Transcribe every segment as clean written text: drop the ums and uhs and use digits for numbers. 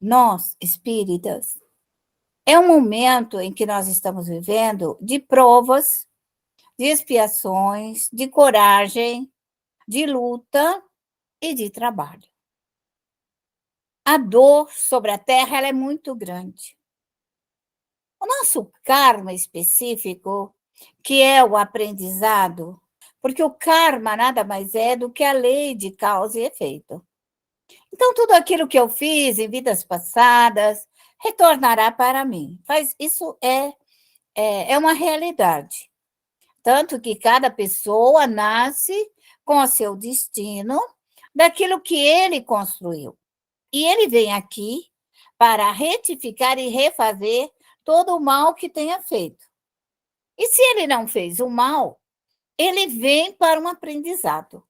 nós, espíritas, é um momento em que nós estamos vivendo de provas, de expiações, de coragem, de luta e de trabalho. A dor sobre a Terra ela é muito grande. O nosso karma específico, que é o aprendizado, porque o karma nada mais é do que a lei de causa e efeito. Então, tudo aquilo que eu fiz em vidas passadas retornará para mim. Isso é uma realidade. Tanto que cada pessoa nasce com o seu destino daquilo que ele construiu. E ele vem aqui para retificar e refazer todo o mal que tenha feito. E se ele não fez o mal, ele vem para um aprendizado.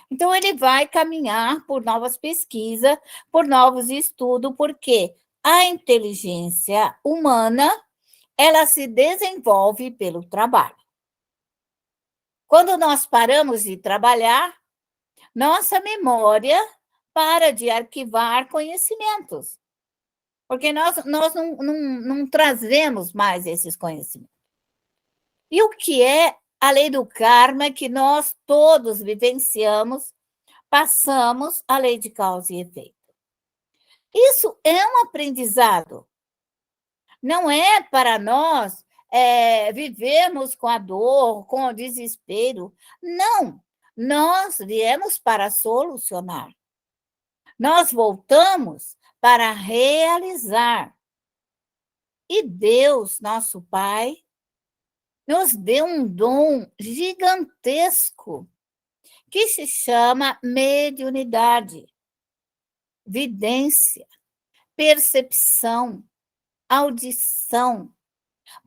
Então, ele vai caminhar por novas pesquisas, por novos estudos, porque a inteligência humana, ela se desenvolve pelo trabalho. Quando nós paramos de trabalhar, nossa memória para de arquivar conhecimentos, porque nós não trazemos mais esses conhecimentos. E o que é a lei do karma que nós todos vivenciamos, passamos a lei de causa e efeito? Isso é um aprendizado. Não é para nós vivermos com a dor, com o desespero. Não, nós viemos para solucionar. Nós voltamos para realizar. E Deus, nosso Pai, nos deu um dom gigantesco que se chama mediunidade, vidência, percepção, audição,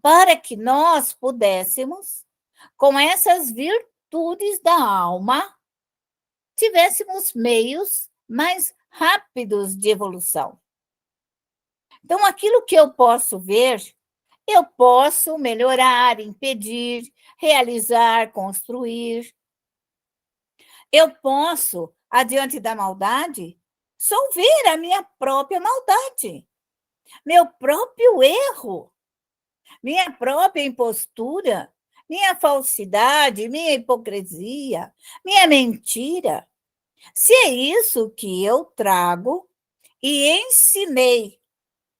para que nós pudéssemos, com essas virtudes da alma, tivéssemos meios mais rápidos de evolução. Então, aquilo que eu posso ver, eu posso melhorar, impedir, realizar, construir. Eu posso, adiante da maldade, solver a minha própria maldade, meu próprio erro, minha própria impostura, minha falsidade, minha hipocrisia, minha mentira. Se é isso que eu trago e ensinei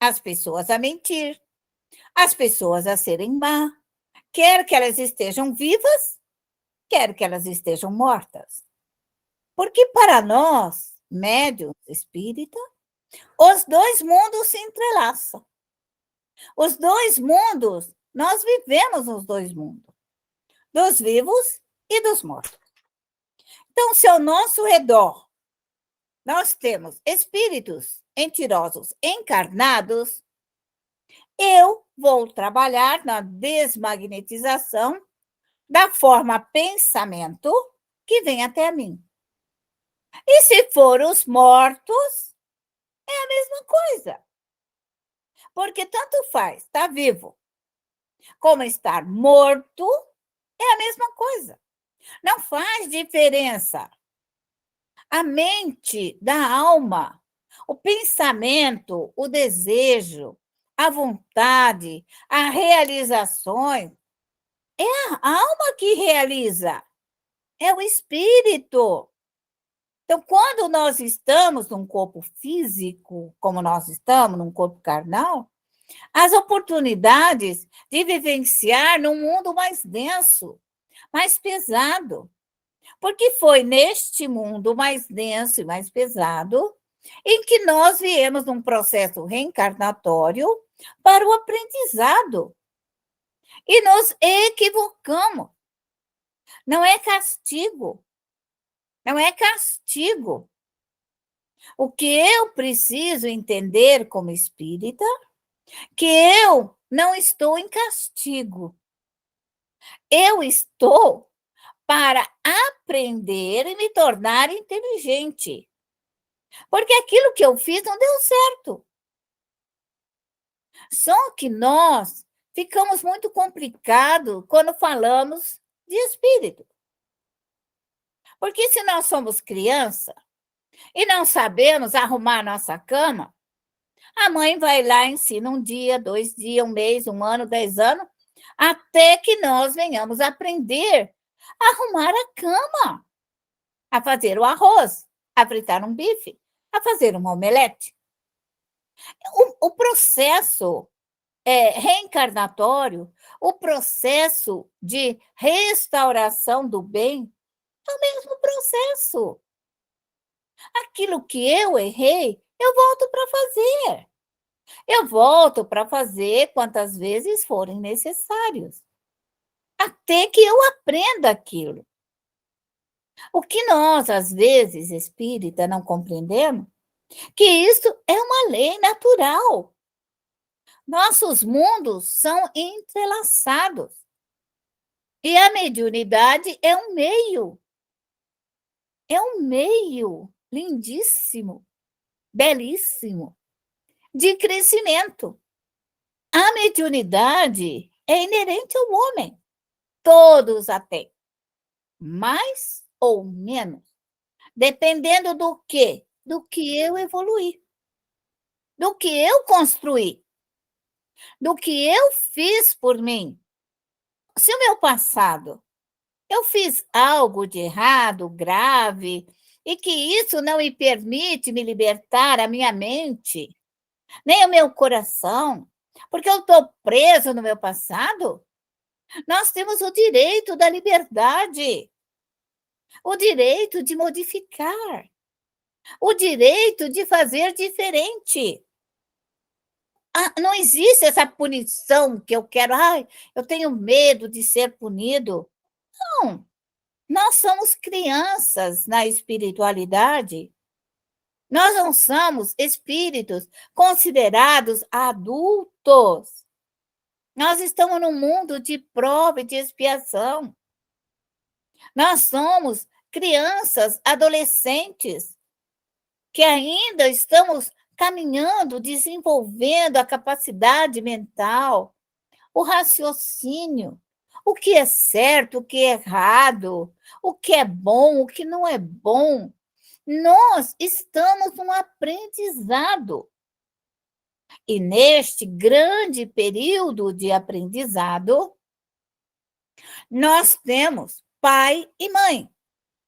as pessoas a mentir, as pessoas a serem má, quer que elas estejam vivas, quer que elas estejam mortas. Porque para nós, médiuns espírita, os dois mundos se entrelaçam. Os dois mundos, nós vivemos nos dois mundos, dos vivos e dos mortos. Então, se ao nosso redor nós temos espíritos mentirosos encarnados, eu vou trabalhar na desmagnetização da forma pensamento que vem até mim. E se for os mortos, é a mesma coisa. Porque tanto faz estar vivo como estar morto, é a mesma coisa. Não faz diferença. A mente da alma, o pensamento, o desejo, a vontade, a realizações, é a alma que realiza, é o espírito. Então, quando nós estamos num corpo físico, como nós estamos, num corpo carnal, as oportunidades de vivenciar num mundo mais denso, mais pesado. Porque foi neste mundo mais denso e mais pesado em que nós viemos num processo reencarnatório para o aprendizado. E nos equivocamos. Não é castigo. Não é castigo. O que eu preciso entender como espírita, que eu não estou em castigo. Eu estou para aprender e me tornar inteligente. Porque aquilo que eu fiz não deu certo. Só que nós ficamos muito complicados quando falamos de espírito. Porque se nós somos criança e não sabemos arrumar nossa cama, A mãe vai lá, ensina um dia, 2 dias, um mês, um ano, 10 anos, até que nós venhamos aprender a arrumar a cama, a fazer o arroz, a fritar um bife, a fazer uma omelete. O processo reencarnatório, o processo de restauração do bem, é o mesmo processo. Aquilo que eu errei, eu volto para fazer. Eu volto para fazer quantas vezes forem necessários, até que eu aprenda aquilo. O que nós, às vezes, espírita, não compreendemos, que isso é uma lei natural. Nossos mundos são entrelaçados. E a mediunidade é um meio lindíssimo, belíssimo, de crescimento. A mediunidade é inerente ao homem, todos a têm, mais ou menos, dependendo do quê? Do que eu evoluí, do que eu construí, do que eu fiz por mim. Se o meu passado eu fiz algo de errado, grave, e que isso não me permite me libertar a minha mente, nem o meu coração, porque eu estou preso no meu passado, nós temos o direito da liberdade, o direito de modificar, o direito de fazer diferente. Não existe essa punição que eu quero, eu tenho medo de ser punido. Não, nós somos crianças na espiritualidade. Nós não somos espíritos considerados adultos. Nós estamos num mundo de prova e de expiação. Nós somos crianças, adolescentes, que ainda estamos caminhando, desenvolvendo a capacidade mental, o raciocínio, o que é certo, o que é errado, o que é bom, o que não é bom. Nós estamos num aprendizado. E neste grande período de aprendizado, nós temos pai e mãe,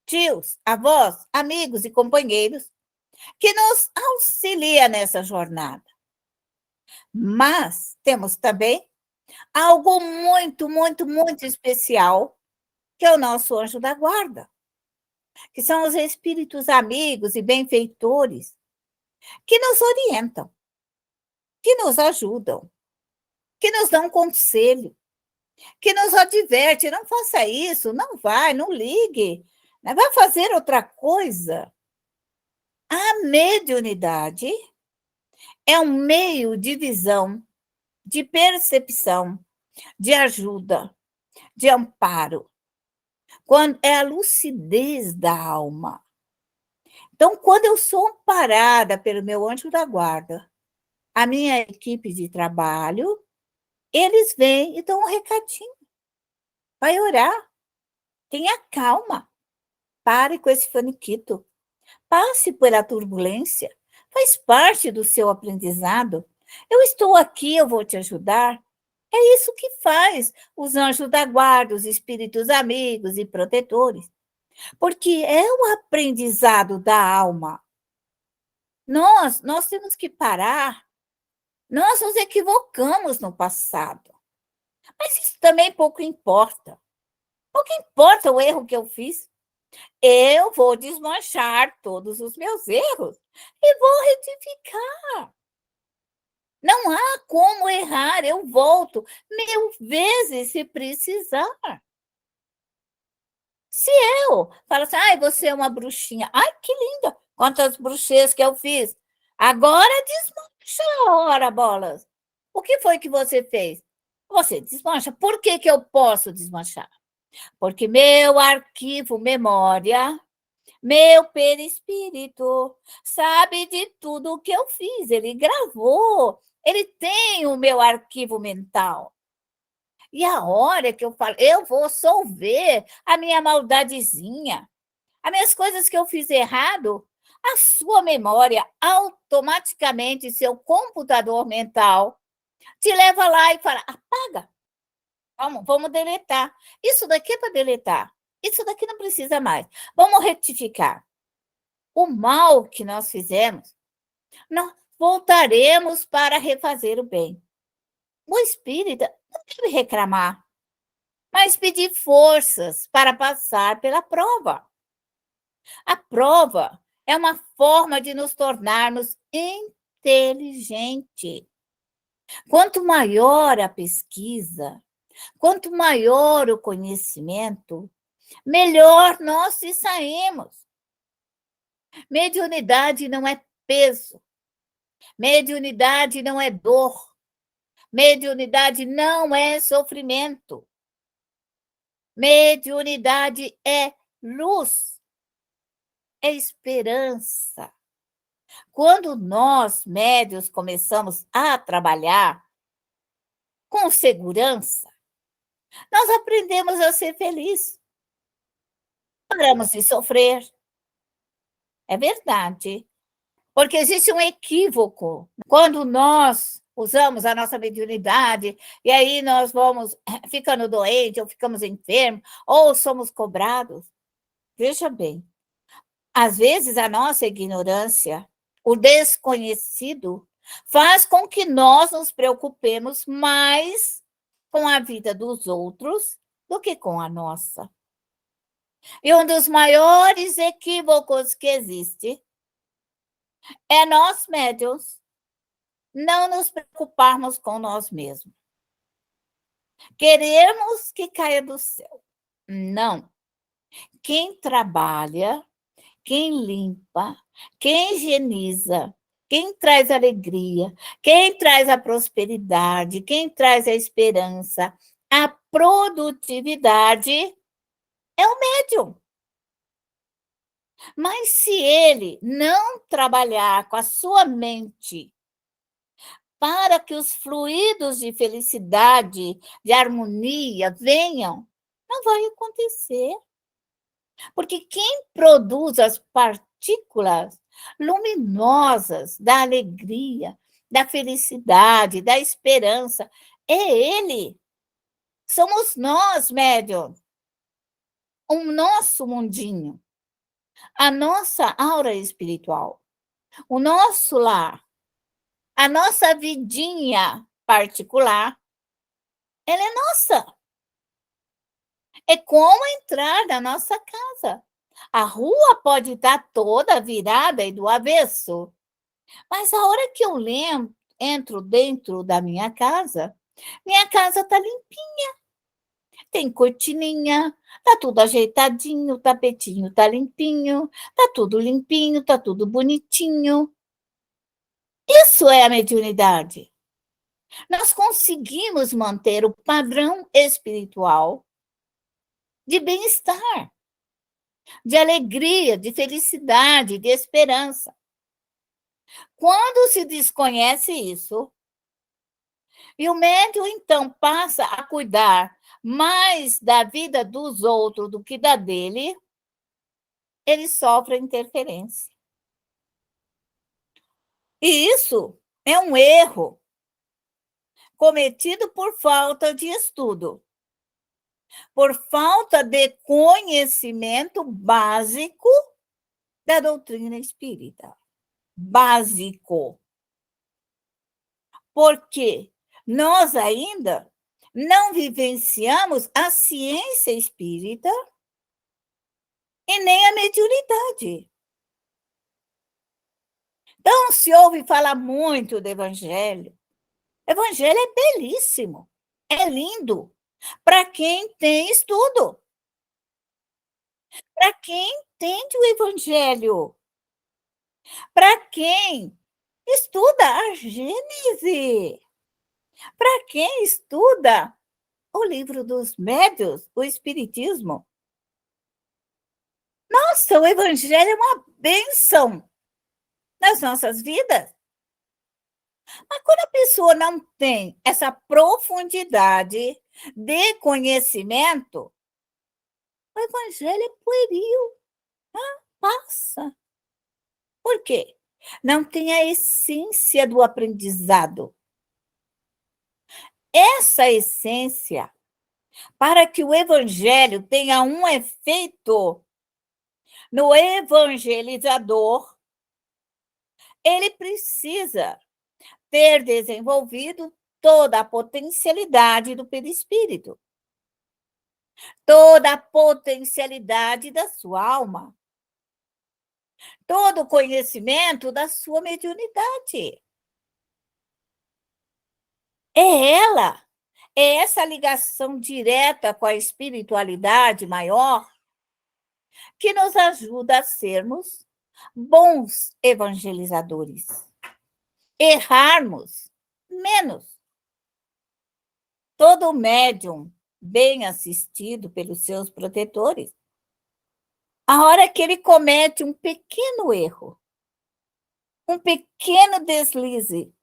tios, avós, amigos e companheiros que nos auxiliam nessa jornada. Mas temos também algo muito, muito, muito especial, que é o nosso anjo da guarda, que são os espíritos amigos e benfeitores que nos orientam, que nos ajudam, que nos dão conselho, que nos adverte, não faça isso, não vai, não ligue, vai fazer outra coisa. A mediunidade é um meio de visão, de percepção, de ajuda, de amparo. Quando é a lucidez da alma. Então, quando eu sou amparada pelo meu anjo da guarda, a minha equipe de trabalho, eles vêm e dão um recadinho. Vai orar. Tenha calma. Pare com esse faniquito. Passe pela turbulência. Faz parte do seu aprendizado. Eu estou aqui, eu vou te ajudar. É isso que faz os anjos da guarda, os espíritos amigos e protetores. Porque é o aprendizado da alma. Nós temos que parar. Nós nos equivocamos no passado. Mas isso também pouco importa. Pouco importa o erro que eu fiz. Eu vou desmanchar todos os meus erros e vou retificar. Não há como errar, eu volto 1000 vezes se precisar. Se eu falo assim, você é uma bruxinha, que linda, quantas bruxinhas que eu fiz. Agora desmancha, ora bolas. O que foi que você fez? Você desmancha. Por que que eu posso desmanchar? Porque meu arquivo memória, meu perispírito, sabe de tudo o que eu fiz. Ele gravou, ele tem o meu arquivo mental. E a hora que eu falo, eu vou solver a minha maldadezinha, as minhas coisas que eu fiz errado, a sua memória automaticamente, seu computador mental, te leva lá e fala: apaga, vamos deletar. Isso daqui é para deletar. Isso daqui não precisa mais. Vamos retificar. O mal que nós fizemos, nós voltaremos para refazer o bem. O espírita não deve reclamar, mas pedir forças para passar pela prova. A prova é uma forma de nos tornarmos inteligentes. Quanto maior a pesquisa, quanto maior o conhecimento, melhor nós se saímos. Mediunidade não é peso, mediunidade não é dor, mediunidade não é sofrimento. Mediunidade é luz, é esperança. Quando nós, médios, começamos a trabalhar com segurança, nós aprendemos a ser felizes. Paramos de sofrer. É verdade. Porque existe um equívoco. Quando nós usamos a nossa mediunidade, e aí nós vamos ficando doentes, ou ficamos enfermos, ou somos cobrados. Veja bem, às vezes a nossa ignorância, o desconhecido, faz com que nós nos preocupemos mais com a vida dos outros do que com a nossa. E um dos maiores equívocos que existe é nós, médiuns, não nos preocuparmos com nós mesmos. Queremos que caia do céu. Não. Quem trabalha, quem limpa, quem higieniza, quem traz alegria, quem traz a prosperidade, quem traz a esperança, a produtividade é o médium. Mas se ele não trabalhar com a sua mente para que os fluidos de felicidade, de harmonia venham, não vai acontecer. Porque quem produz as partículas luminosas da alegria, da felicidade, da esperança, é ele. Somos nós, médium. O nosso mundinho, a nossa aura espiritual, o nosso lar, a nossa vidinha particular, ela é nossa. É como entrar na nossa casa. A rua pode estar toda virada e do avesso, mas a hora que eu entro dentro da minha casa está limpinha. Tem cortininha, está tudo ajeitadinho, o tapetinho está limpinho, está tudo limpinho, está tudo bonitinho. Isso é a mediunidade. Nós conseguimos manter o padrão espiritual de bem-estar, de alegria, de felicidade, de esperança. Quando se desconhece isso, e o médium, então, passa a cuidar mais da vida dos outros do que da dele, ele sofre interferência. E isso é um erro cometido por falta de estudo, por falta de conhecimento básico da doutrina espírita. Básico. Porque nós ainda não vivenciamos a ciência espírita e nem a mediunidade. Então, se ouve falar muito do Evangelho. O Evangelho é belíssimo, é lindo, para quem tem estudo, para quem entende o Evangelho, para quem estuda a Gênese, para quem estuda o livro dos médiuns, o Espiritismo. Nossa, o Evangelho é uma bênção nas nossas vidas. Mas quando a pessoa não tem essa profundidade de conhecimento, o Evangelho é pueril, passa. Por quê? Não tem a essência do aprendizado. Essa essência, para que o evangelho tenha um efeito no evangelizador, ele precisa ter desenvolvido toda a potencialidade do perispírito, toda a potencialidade da sua alma, todo o conhecimento da sua mediunidade. É ela, é essa ligação direta com a espiritualidade maior que nos ajuda a sermos bons evangelizadores, errarmos menos. Todo médium bem assistido pelos seus protetores, a hora que ele comete um pequeno erro, um pequeno deslize,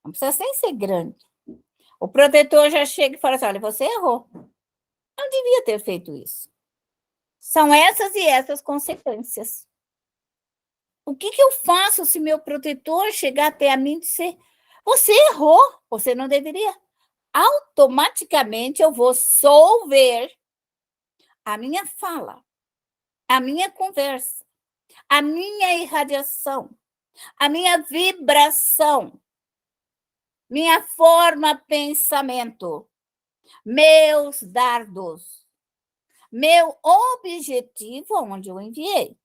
não precisa nem ser grande, o protetor já chega e fala assim: olha, você errou, não devia ter feito isso. São essas e essas consequências. O que eu faço se meu protetor chegar até a mim e dizer: você errou, você não deveria? Automaticamente eu vou solver a minha fala, a minha conversa, a minha irradiação, a minha vibração, minha forma pensamento, meus dardos, meu objetivo onde eu enviei.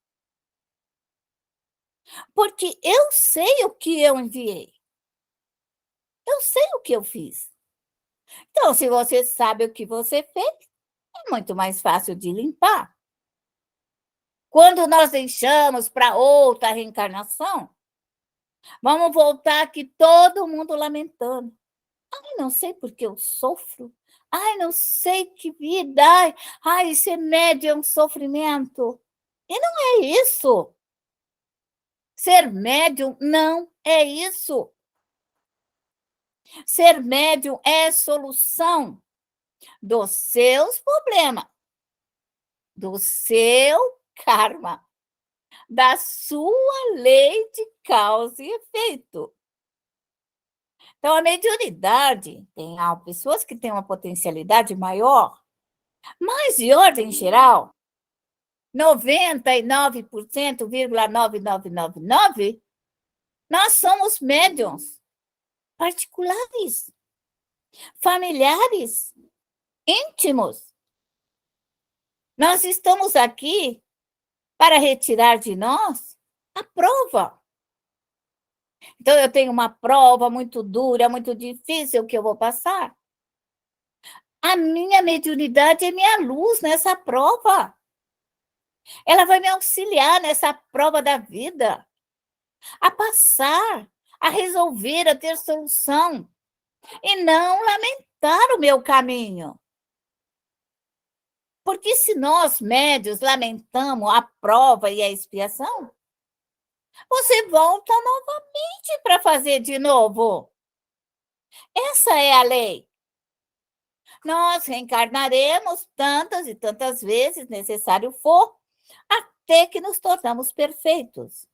Porque eu sei o que eu enviei. Eu sei o que eu fiz. Então, se você sabe o que você fez, é muito mais fácil de limpar. Quando nós deixamos para outra reencarnação, vamos voltar aqui todo mundo lamentando. Ai, não sei porque eu sofro. Ai, não sei que vida. Ai, ser médium é um sofrimento. E não é isso. Ser médium não é isso. Ser médium é solução dos seus problemas, do seu karma, da sua lei de causa e efeito. Então, a mediunidade tem pessoas que têm uma potencialidade maior, mas, de ordem geral, 99,99999, nós somos médiuns particulares, familiares, íntimos. Nós estamos aqui para retirar de nós a prova. Então, eu tenho uma prova muito dura, muito difícil que eu vou passar. A minha mediunidade é minha luz nessa prova. Ela vai me auxiliar nessa prova da vida, a passar, a resolver, a ter solução, e não lamentar o meu caminho. Porque se nós, médios, lamentamos a prova e a expiação, você volta novamente para fazer de novo. Essa é a lei. Nós reencarnaremos tantas e tantas vezes necessário for, até que nos tornamos perfeitos.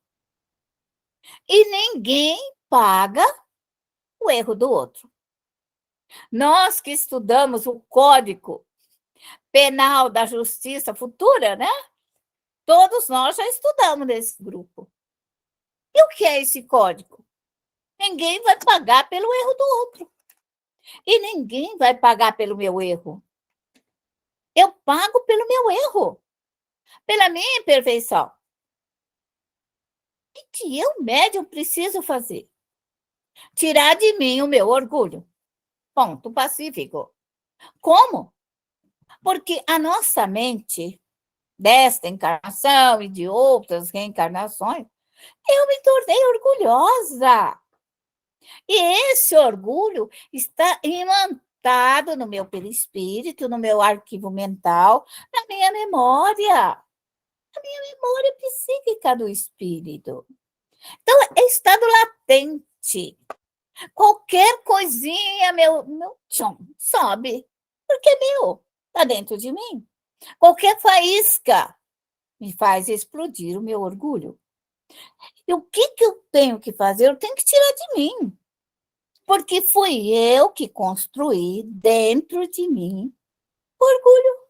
E ninguém paga o erro do outro. Nós que estudamos o Código Penal da Justiça Futura, né? Todos nós já estudamos nesse grupo. E o que é esse código? Ninguém vai pagar pelo erro do outro. E ninguém vai pagar pelo meu erro. Eu pago pelo meu erro, pela minha imperfeição. O que eu, médium, preciso fazer? Tirar de mim o meu orgulho. Ponto pacífico. Como? Porque a nossa mente, desta encarnação e de outras reencarnações, eu me tornei orgulhosa. E esse orgulho está imantado no meu perispírito, no meu arquivo mental, na minha memória psíquica do espírito. Então, é estado latente. Qualquer coisinha, meu tchum, sobe, porque é meu, está dentro de mim. Qualquer faísca me faz explodir o meu orgulho. E o que eu tenho que fazer? Eu tenho que tirar de mim. Porque fui eu que construí dentro de mim orgulho.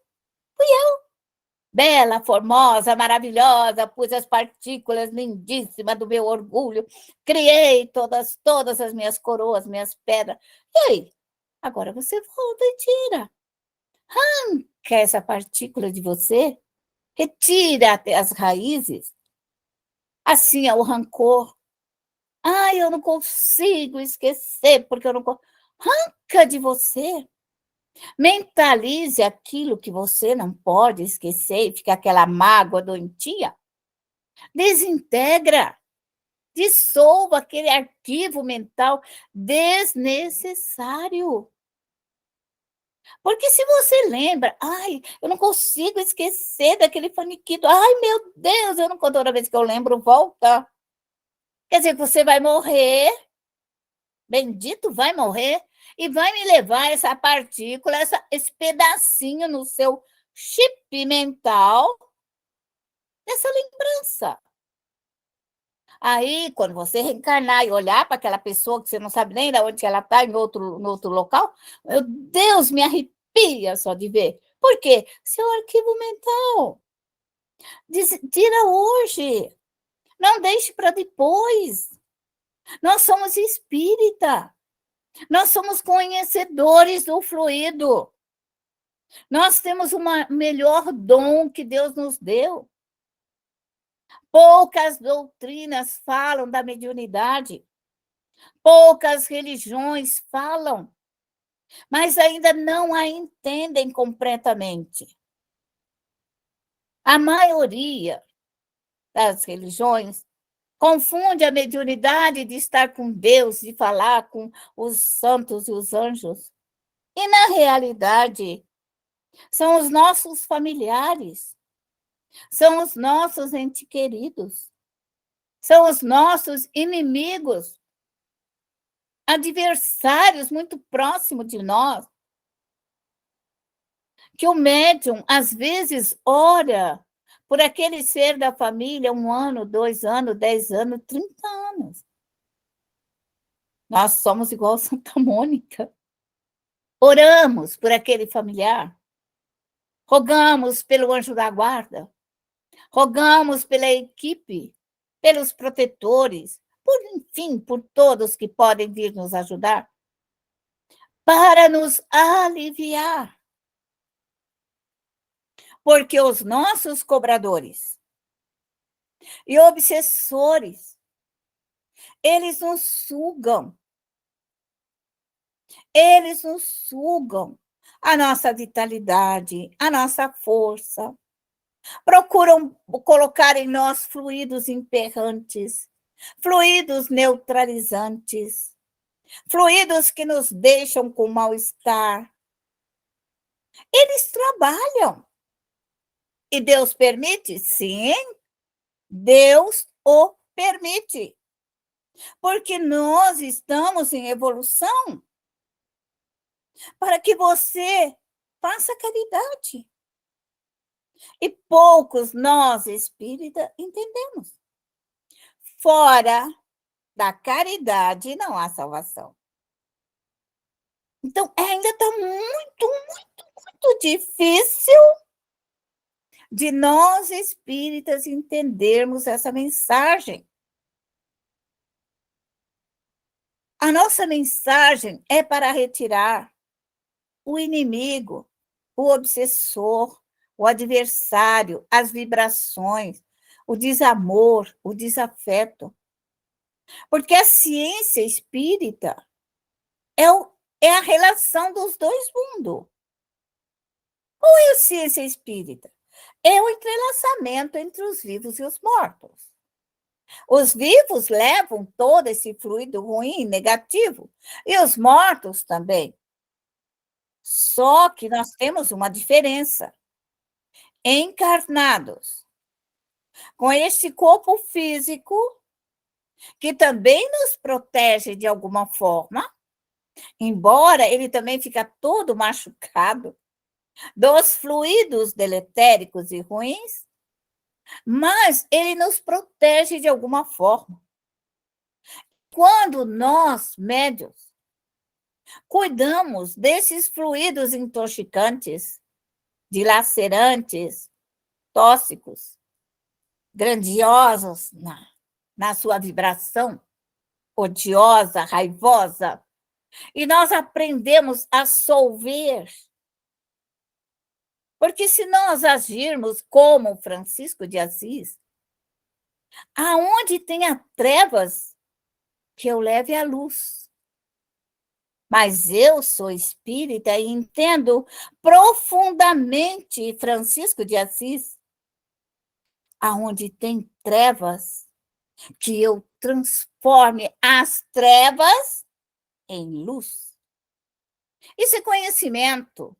Bela, formosa, maravilhosa, pus as partículas lindíssimas do meu orgulho, criei todas as minhas coroas, minhas pedras. E aí? Agora você volta e tira. Arranca essa partícula de você, retira até as raízes. Assim é o rancor. Ai, eu não consigo esquecer, porque eu não. Arranca de você. Mentalize aquilo que você não pode esquecer, fica aquela mágoa doentia. Desintegra, dissolva aquele arquivo mental desnecessário. Porque se você lembra, ai, eu não consigo esquecer daquele faniquito, ai, meu Deus, eu não, toda vez que eu lembro, volta. Quer dizer que você vai morrer, bendito vai morrer, e vai me levar essa partícula, esse pedacinho no seu chip mental, dessa lembrança. Aí, quando você reencarnar e olhar para aquela pessoa que você não sabe nem de onde ela está, no outro local, meu Deus, me arrepia só de ver. Por quê? Seu arquivo mental. Tira hoje. Não deixe para depois. Nós somos espírita. Nós somos conhecedores do fluido. Nós temos o melhor dom que Deus nos deu. Poucas doutrinas falam da mediunidade. Poucas religiões falam, mas ainda não a entendem completamente. A maioria das religiões confunde a mediunidade de estar com Deus, de falar com os santos e os anjos. E, na realidade, são os nossos familiares, são os nossos entes queridos, são os nossos inimigos, adversários muito próximos de nós, que o médium, às vezes, ora por aquele ser da família 1 ano, 2 anos, 10 anos, 30 anos. Nós somos igual Santa Mônica. Oramos por aquele familiar, rogamos pelo anjo da guarda, rogamos pela equipe, pelos protetores, enfim, por todos que podem vir nos ajudar, para nos aliviar. Porque os nossos cobradores e obsessores, eles nos sugam. Eles nos sugam a nossa vitalidade, a nossa força. Procuram colocar em nós fluidos emperrantes, fluidos neutralizantes, fluidos que nos deixam com mal-estar. Eles trabalham. E Deus permite? Sim, Deus o permite. Porque nós estamos em evolução para que você faça caridade. E poucos nós, espírita, entendemos. Fora da caridade não há salvação. Então, ainda está muito difícil de nós, espíritas, entendermos essa mensagem. A nossa mensagem é para retirar o inimigo, o obsessor, o adversário, as vibrações, o desamor, o desafeto. Porque a ciência espírita é a relação dos dois mundos. Qual é a ciência espírita? É o entrelaçamento entre os vivos e os mortos. Os vivos levam todo esse fluido ruim, negativo, e os mortos também. Só que nós temos uma diferença. Encarnados, com este corpo físico, que também nos protege de alguma forma, embora ele também fica todo machucado, dos fluidos deletéricos e ruins, mas ele nos protege de alguma forma. Quando nós, médios, cuidamos desses fluidos intoxicantes, dilacerantes, tóxicos, grandiosos na sua vibração, odiosa, raivosa, e nós aprendemos a solver. Porque se nós agirmos como Francisco de Assis, aonde tenha trevas, que eu leve a luz. Mas eu sou espírita e entendo profundamente Francisco de Assis. Aonde tem trevas, que eu transforme as trevas em luz. Isso é conhecimento.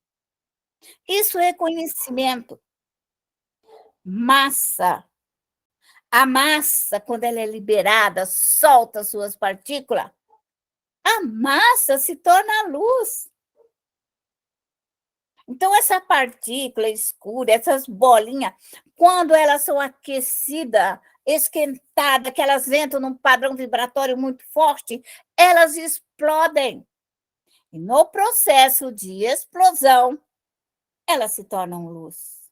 Isso é conhecimento. Massa. A massa, quando ela é liberada, solta suas partículas, a massa se torna luz. Então, essa partícula escura, essas bolinhas, quando elas são aquecidas, esquentadas, que elas entram num padrão vibratório muito forte, elas explodem. E no processo de explosão, elas se tornam luz.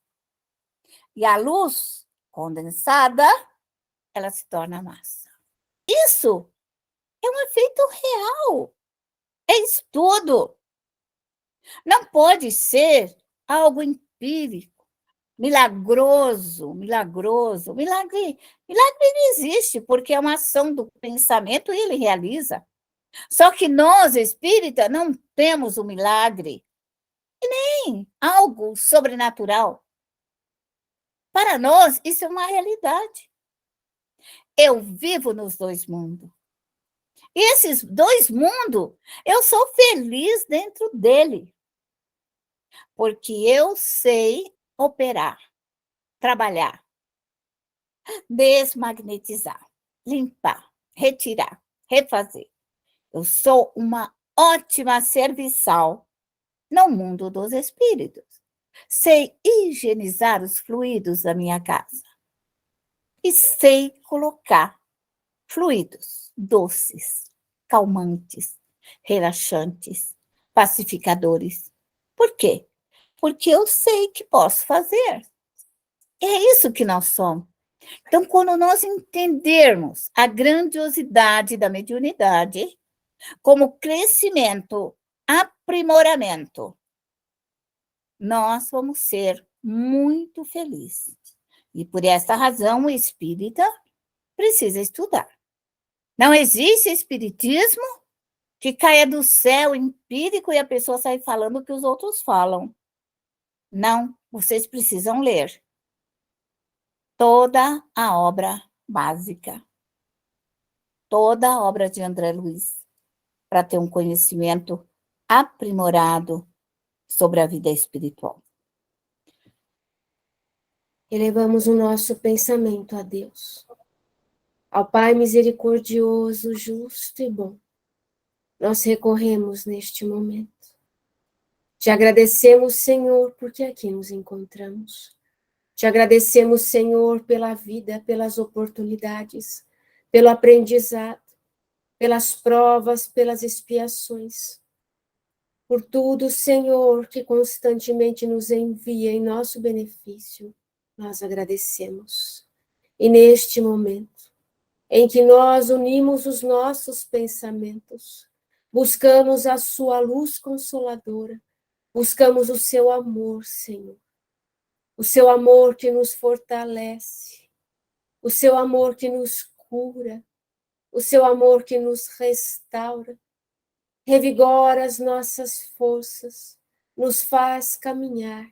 E a luz condensada, ela se torna massa. Isso é um efeito real. É estudo. Não pode ser algo empírico, milagroso. Milagre não existe, porque é uma ação do pensamento e ele realiza. Só que nós, espíritas, não temos o milagre, e nem algo sobrenatural. Para nós, isso é uma realidade. Eu vivo nos dois mundos. E esses dois mundos, eu sou feliz dentro dele. Porque eu sei operar, trabalhar, desmagnetizar, limpar, retirar, refazer. Eu sou uma ótima serviçal no mundo dos espíritos. Sei higienizar os fluidos da minha casa. E sei colocar fluidos doces, calmantes, relaxantes, pacificadores. Por quê? Porque eu sei que posso fazer. É isso que nós somos. Então, quando nós entendermos a grandiosidade da mediunidade como crescimento, aprimoramento, nós vamos ser muito felizes. E por esta razão, o espírita precisa estudar. Não existe espiritismo que caia do céu empírico e a pessoa sai falando o que os outros falam. Não, vocês precisam ler toda a obra básica, toda a obra de André Luiz, para ter um conhecimento aprimorado sobre a vida espiritual. Elevamos o nosso pensamento a Deus, ao Pai misericordioso, justo e bom. Nós recorremos neste momento. Te agradecemos, Senhor, porque aqui nos encontramos. Te agradecemos, Senhor, pela vida, pelas oportunidades, pelo aprendizado, pelas provas, pelas expiações. Por tudo, Senhor, que constantemente nos envia em nosso benefício, nós agradecemos. E neste momento, em que nós unimos os nossos pensamentos, buscamos a sua luz consoladora, buscamos o seu amor, Senhor. O seu amor que nos fortalece, o seu amor que nos cura, o seu amor que nos restaura, revigora as nossas forças, nos faz caminhar.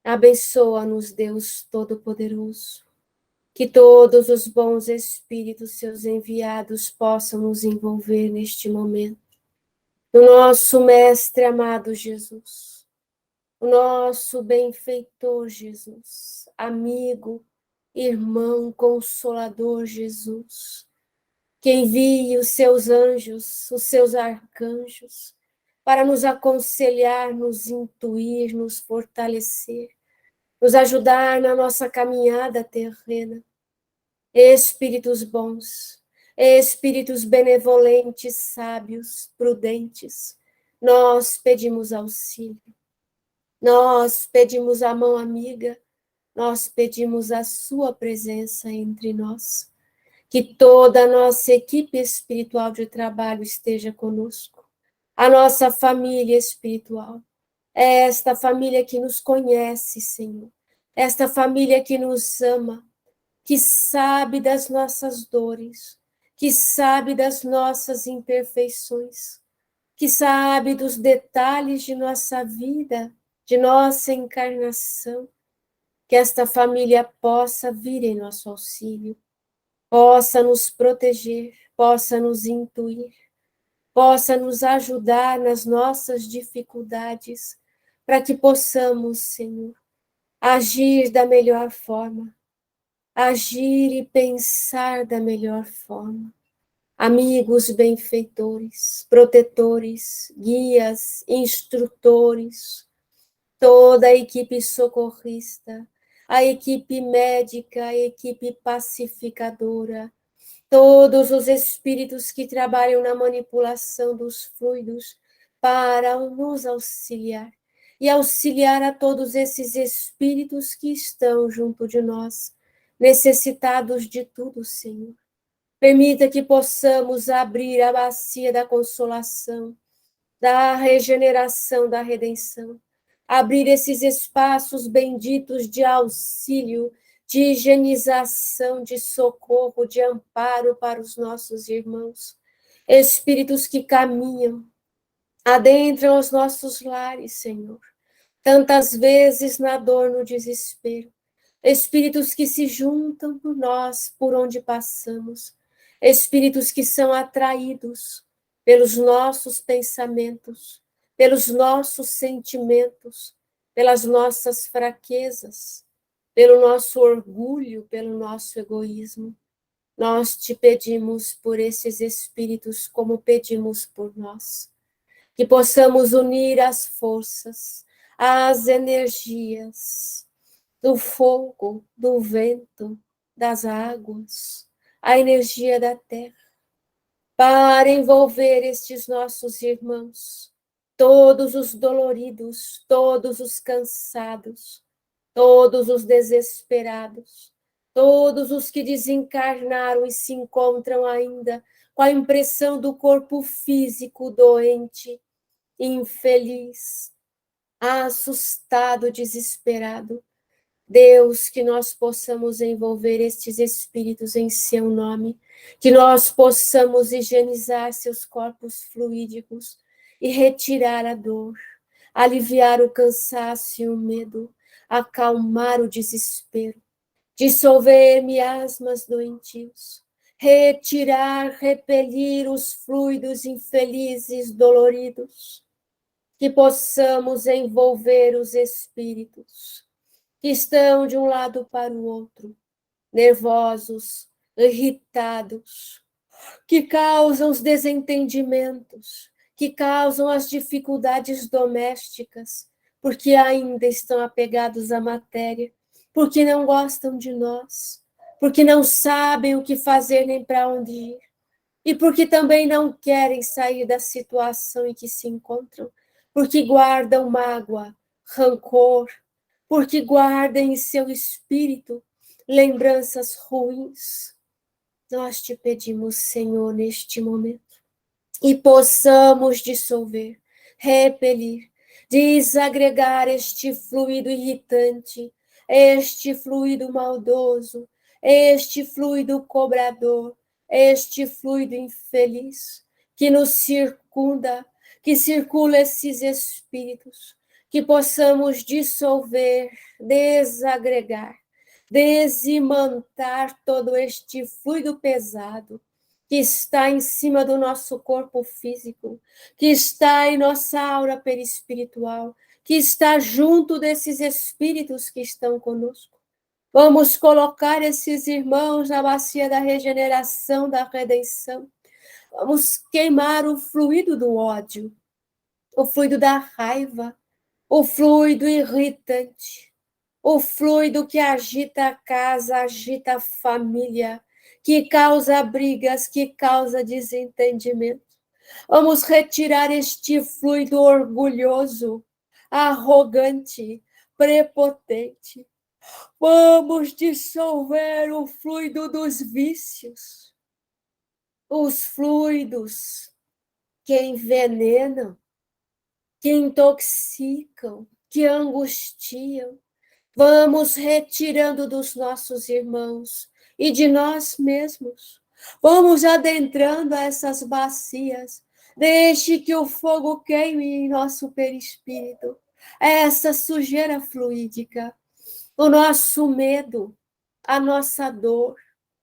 Abençoa-nos, Deus Todo-Poderoso, que todos os bons espíritos, seus enviados, possam nos envolver neste momento. O nosso Mestre amado Jesus, o nosso benfeitor Jesus, amigo, irmão, consolador Jesus, que envie os seus anjos, os seus arcanjos, para nos aconselhar, nos intuir, nos fortalecer, nos ajudar na nossa caminhada terrena. Espíritos bons, espíritos benevolentes, sábios, prudentes, nós pedimos auxílio, nós pedimos a mão amiga, nós pedimos a sua presença entre nós, que toda a nossa equipe espiritual de trabalho esteja conosco, a nossa família espiritual, esta família que nos conhece, Senhor, esta família que nos ama, que sabe das nossas dores, que sabe das nossas imperfeições, que sabe dos detalhes de nossa vida, de nossa encarnação, que esta família possa vir em nosso auxílio, possa nos proteger, possa nos intuir, possa nos ajudar nas nossas dificuldades, para que possamos, Senhor, agir da melhor forma, agir e pensar da melhor forma. Amigos benfeitores, protetores, guias, instrutores, toda a equipe socorrista, a equipe médica, a equipe pacificadora, todos os espíritos que trabalham na manipulação dos fluidos para nos auxiliar e auxiliar a todos esses espíritos que estão junto de nós, necessitados de tudo, Senhor. Permita que possamos abrir a bacia da consolação, da regeneração, da redenção, abrir esses espaços benditos de auxílio, de higienização, de socorro, de amparo para os nossos irmãos, espíritos que caminham, adentram os nossos lares, Senhor, tantas vezes na dor, no desespero, espíritos que se juntam por nós, por onde passamos, espíritos que são atraídos pelos nossos pensamentos, pelos nossos sentimentos, pelas nossas fraquezas, pelo nosso orgulho, pelo nosso egoísmo. Nós te pedimos por esses espíritos como pedimos por nós, que possamos unir as forças, as energias do fogo, do vento, das águas, a energia da terra, para envolver estes nossos irmãos, todos os doloridos, todos os cansados, todos os desesperados, todos os que desencarnaram e se encontram ainda com a impressão do corpo físico doente, infeliz, assustado, desesperado. Deus, que nós possamos envolver estes espíritos em seu nome, que nós possamos higienizar seus corpos fluídicos e retirar a dor, aliviar o cansaço e o medo, acalmar o desespero, dissolver miasmas doentios, retirar, repelir os fluidos infelizes, doloridos, que possamos envolver os espíritos que estão de um lado para o outro, nervosos, irritados, que causam os desentendimentos, que causam as dificuldades domésticas, porque ainda estão apegados à matéria, porque não gostam de nós, porque não sabem o que fazer nem para onde ir, e porque também não querem sair da situação em que se encontram, porque guardam mágoa, rancor, porque guardem em seu espírito lembranças ruins. Nós te pedimos, Senhor, neste momento, e possamos dissolver, repelir, desagregar este fluido irritante, este fluido maldoso, este fluido cobrador, este fluido infeliz, que nos circunda, que circula esses espíritos, que possamos dissolver, desagregar, desimantar todo este fluido pesado que está em cima do nosso corpo físico, que está em nossa aura perispiritual, que está junto desses espíritos que estão conosco. Vamos colocar esses irmãos na bacia da regeneração, da redenção. Vamos queimar o fluido do ódio, o fluido da raiva, o fluido irritante, o fluido que agita a casa, agita a família, que causa brigas, que causa desentendimento. Vamos retirar este fluido orgulhoso, arrogante, prepotente. Vamos dissolver o fluido dos vícios, os fluidos que envenenam, que intoxicam, que angustiam. Vamos retirando dos nossos irmãos e de nós mesmos. Vamos adentrando essas bacias. Deixe que o fogo queime em nosso perispírito. Essa sujeira fluídica, o nosso medo, a nossa dor,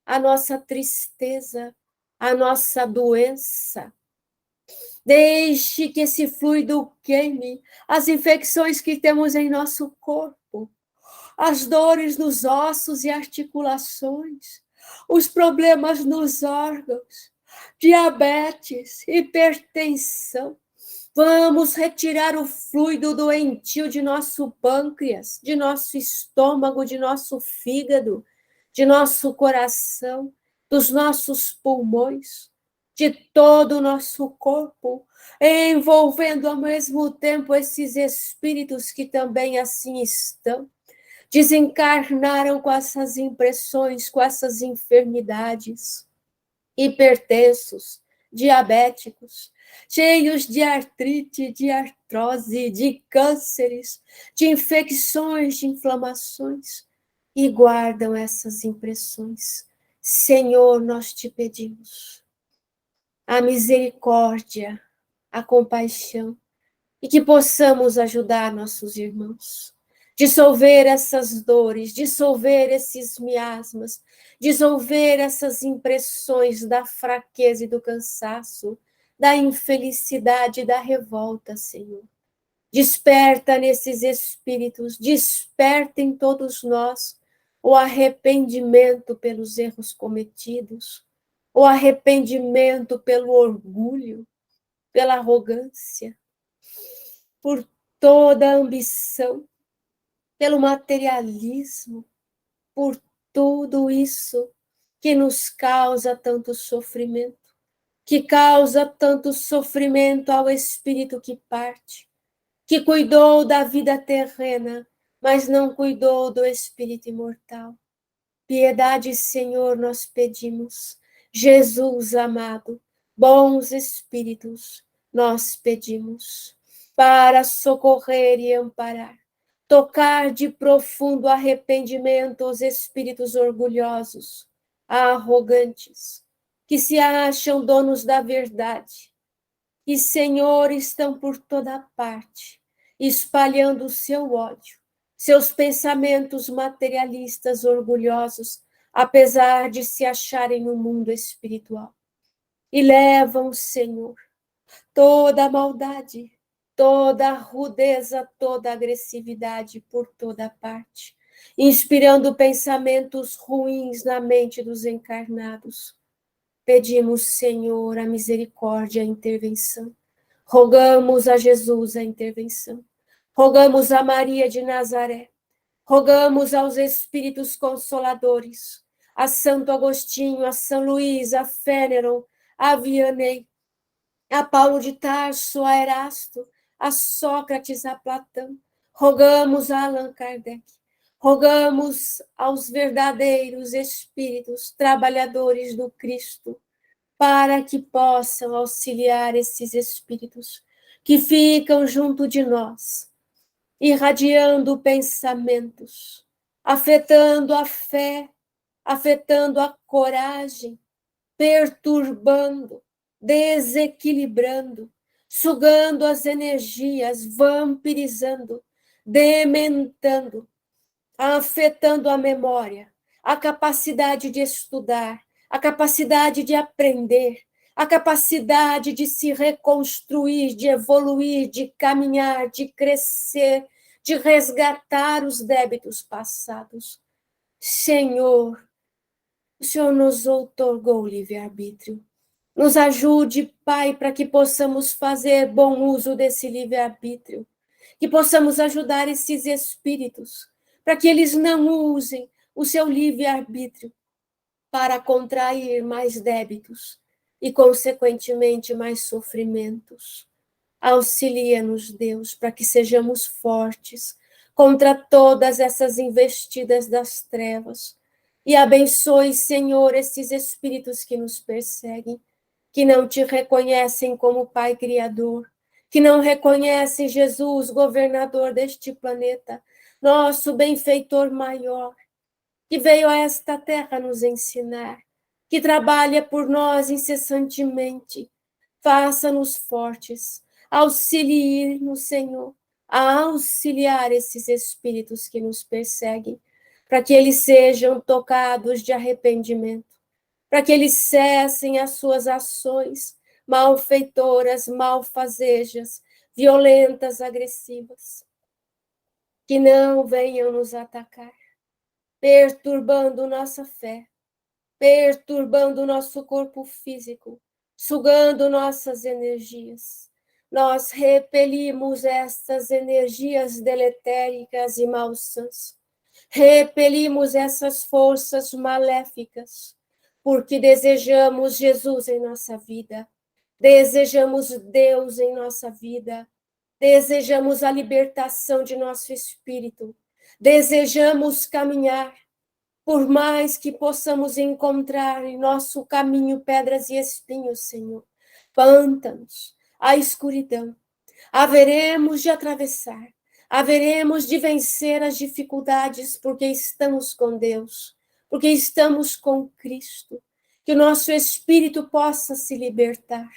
a nossa tristeza, a nossa doença. Deixe que esse fluido queime as infecções que temos em nosso corpo, as dores nos ossos e articulações, os problemas nos órgãos, diabetes, hipertensão. Vamos retirar o fluido doentio de nosso pâncreas, de nosso estômago, de nosso fígado, de nosso coração, dos nossos pulmões, de todo o nosso corpo, envolvendo ao mesmo tempo esses espíritos que também assim estão. Desencarnaram com essas impressões, com essas enfermidades, hipertensos, diabéticos, cheios de artrite, de artrose, de cânceres, de infecções, de inflamações, e guardam essas impressões. Senhor, nós te pedimos a misericórdia, a compaixão, e que possamos ajudar nossos irmãos, dissolver essas dores, dissolver esses miasmas, dissolver essas impressões da fraqueza e do cansaço, da infelicidade e da revolta, Senhor. Desperta nesses espíritos, desperta em todos nós o arrependimento pelos erros cometidos, o arrependimento pelo orgulho, pela arrogância, por toda a ambição, pelo materialismo, por tudo isso que nos causa tanto sofrimento, que causa tanto sofrimento ao espírito que parte, que cuidou da vida terrena, mas não cuidou do espírito imortal. Piedade, Senhor, nós pedimos. Jesus amado, bons espíritos, nós pedimos para socorrer e amparar, tocar de profundo arrependimento os espíritos orgulhosos, arrogantes, que se acham donos da verdade, e, Senhor, estão por toda parte, espalhando o seu ódio, seus pensamentos materialistas orgulhosos, apesar de se acharem no mundo espiritual. E levam, Senhor, toda a maldade, toda a rudeza, toda a agressividade por toda parte, inspirando pensamentos ruins na mente dos encarnados. Pedimos, Senhor, a misericórdia, a intervenção. Rogamos a Jesus a intervenção. Rogamos a Maria de Nazaré. Rogamos aos Espíritos Consoladores, a Santo Agostinho, a São Luís, a Féneron, a Vianney, a Paulo de Tarso, a Erasto, a Sócrates, a Platão. Rogamos a Allan Kardec. Rogamos aos verdadeiros espíritos trabalhadores do Cristo, para que possam auxiliar esses espíritos que ficam junto de nós, irradiando pensamentos, afetando a fé, afetando a coragem, perturbando, desequilibrando, sugando as energias, vampirizando, dementando, afetando a memória, a capacidade de estudar, a capacidade de aprender, a capacidade de se reconstruir, de evoluir, de caminhar, de crescer, de resgatar os débitos passados. Senhor, o Senhor nos outorgou o livre-arbítrio. Nos ajude, Pai, para que possamos fazer bom uso desse livre-arbítrio, que possamos ajudar esses espíritos, para que eles não usem o seu livre-arbítrio para contrair mais débitos e, consequentemente, mais sofrimentos. Auxilia-nos, Deus, para que sejamos fortes contra todas essas investidas das trevas. E abençoe, Senhor, esses espíritos que nos perseguem, que não te reconhecem como Pai Criador, que não reconhecem Jesus, governador deste planeta, nosso benfeitor maior, que veio a esta terra nos ensinar, que trabalha por nós incessantemente. Faça-nos fortes, auxilie-nos, Senhor, a auxiliar esses espíritos que nos perseguem, para que eles sejam tocados de arrependimento, para que eles cessem as suas ações malfeitoras, malfazejas, violentas, agressivas, que não venham nos atacar, perturbando nossa fé, perturbando nosso corpo físico, sugando nossas energias. Nós repelimos estas energias deletéricas e malsãs. Repelimos essas forças maléficas, porque desejamos Jesus em nossa vida, desejamos Deus em nossa vida, desejamos a libertação de nosso espírito, desejamos caminhar, por mais que possamos encontrar em nosso caminho pedras e espinhos, Senhor, pântanos, a escuridão, haveremos de atravessar, haveremos de vencer as dificuldades, porque estamos com Deus, porque estamos com Cristo, que o nosso espírito possa se libertar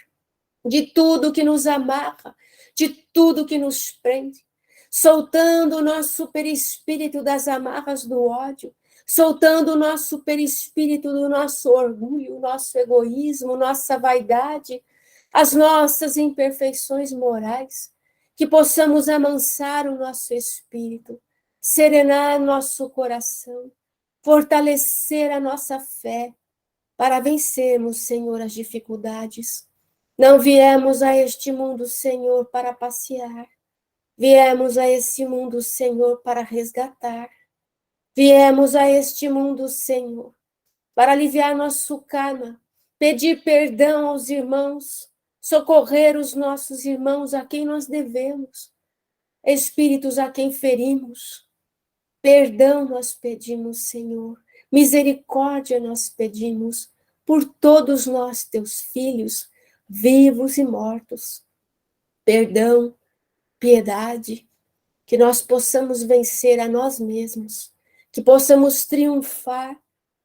de tudo que nos amarra, de tudo que nos prende, soltando o nosso perispírito das amarras do ódio, soltando o nosso perispírito do nosso orgulho, nosso egoísmo, nossa vaidade, as nossas imperfeições morais, que possamos amansar o nosso espírito, serenar nosso coração, fortalecer a nossa fé, para vencermos, Senhor, as dificuldades. Não viemos a este mundo, Senhor, para passear. Viemos a este mundo, Senhor, para resgatar. Viemos a este mundo, Senhor, para aliviar nosso karma, pedir perdão aos irmãos, socorrer os nossos irmãos a quem nós devemos, espíritos a quem ferimos. Perdão nós pedimos, Senhor. Misericórdia nós pedimos por todos nós, teus filhos, vivos e mortos. Perdão, piedade, que nós possamos vencer a nós mesmos, que possamos triunfar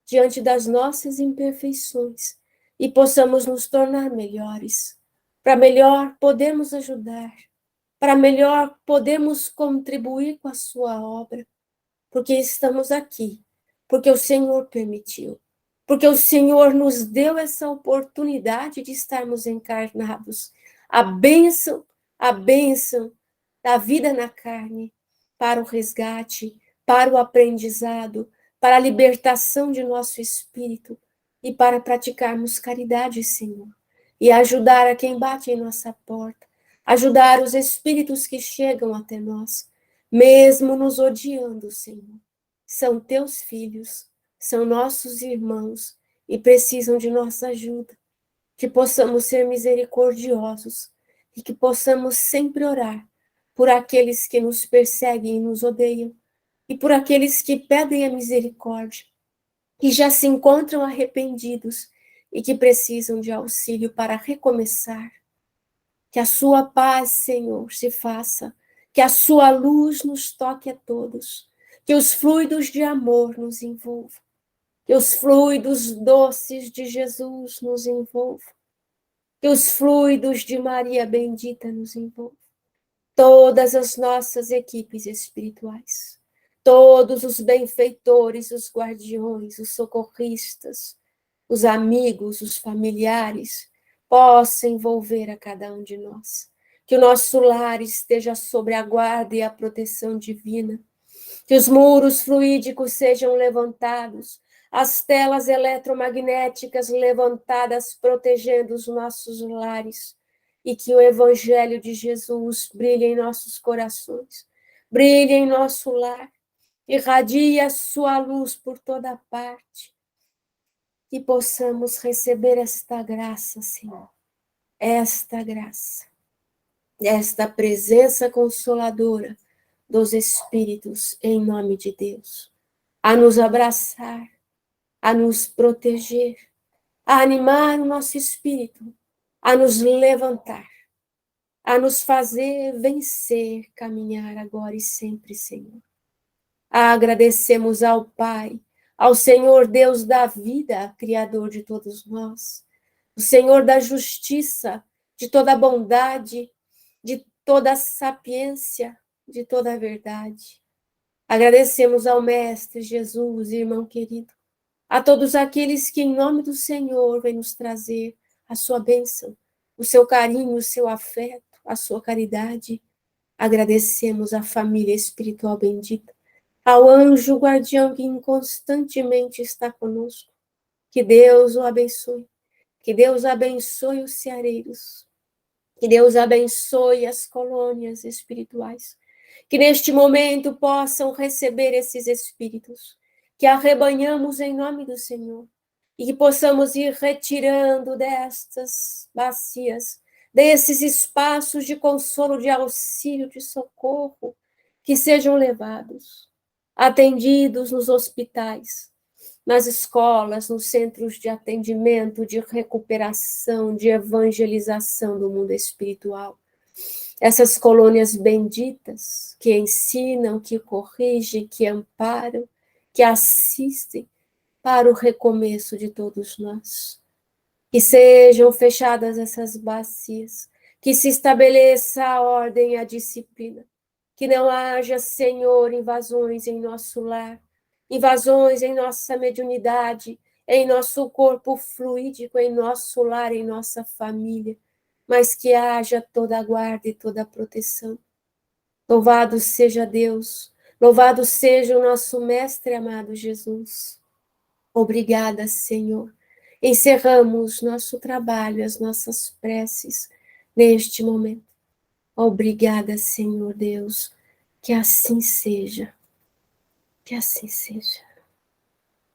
diante das nossas imperfeições e possamos nos tornar melhores, para melhor podermos ajudar, para melhor podermos contribuir com a sua obra, porque estamos aqui, porque o Senhor permitiu, porque o Senhor nos deu essa oportunidade de estarmos encarnados. A bênção da vida na carne, para o resgate, para o aprendizado, para a libertação de nosso espírito e para praticarmos caridade, Senhor, e ajudar a quem bate em nossa porta, ajudar os espíritos que chegam até nós, mesmo nos odiando, Senhor. São teus filhos, são nossos irmãos e precisam de nossa ajuda. Que possamos ser misericordiosos e que possamos sempre orar por aqueles que nos perseguem e nos odeiam e por aqueles que pedem a misericórdia, que já se encontram arrependidos e que precisam de auxílio para recomeçar. Que a sua paz, Senhor, se faça, que a sua luz nos toque a todos, que os fluidos de amor nos envolvam, que os fluidos doces de Jesus nos envolvam, que os fluidos de Maria Bendita nos envolvam, todas as nossas equipes espirituais, todos os benfeitores, os guardiões, os socorristas, os amigos, os familiares, possa envolver a cada um de nós. Que o nosso lar esteja sob a guarda e a proteção divina. Que os muros fluídicos sejam levantados, as telas eletromagnéticas levantadas, protegendo os nossos lares. E que o Evangelho de Jesus brilhe em nossos corações, brilhe em nosso lar, irradie a sua luz por toda parte, que possamos receber esta graça, Senhor, esta graça, esta presença consoladora dos Espíritos, em nome de Deus, a nos abraçar, a nos proteger, a animar o nosso espírito, a nos levantar, a nos fazer vencer, caminhar agora e sempre, Senhor. Agradecemos ao Pai, ao Senhor Deus da vida, Criador de todos nós, o Senhor da justiça, de toda a bondade, de toda a sapiência, de toda a verdade. Agradecemos ao Mestre Jesus, irmão querido, a todos aqueles que, em nome do Senhor, vêm nos trazer a sua bênção, o seu carinho, o seu afeto, a sua caridade. Agradecemos à família espiritual bendita, ao anjo guardião que inconstantemente está conosco. Que Deus o abençoe. Que Deus abençoe os ceareiros. Que Deus abençoe as colônias espirituais. Que neste momento possam receber esses espíritos. Que arrebanhamos em nome do Senhor. E que possamos ir retirando destas bacias, desses espaços de consolo, de auxílio, de socorro, que sejam levados, atendidos nos hospitais, nas escolas, nos centros de atendimento, de recuperação, de evangelização do mundo espiritual. Essas colônias benditas que ensinam, que corrigem, que amparam, que assistem para o recomeço de todos nós. Que sejam fechadas essas bacias, que se estabeleça a ordem e a disciplina, que não haja, Senhor, invasões em nosso lar, invasões em nossa mediunidade, em nosso corpo fluídico, em nosso lar, em nossa família, mas que haja toda a guarda e toda a proteção. Louvado seja Deus, louvado seja o nosso Mestre amado Jesus. Obrigada, Senhor. Encerramos nosso trabalho, as nossas preces neste momento. Obrigada, Senhor Deus. Que assim seja. Que assim seja.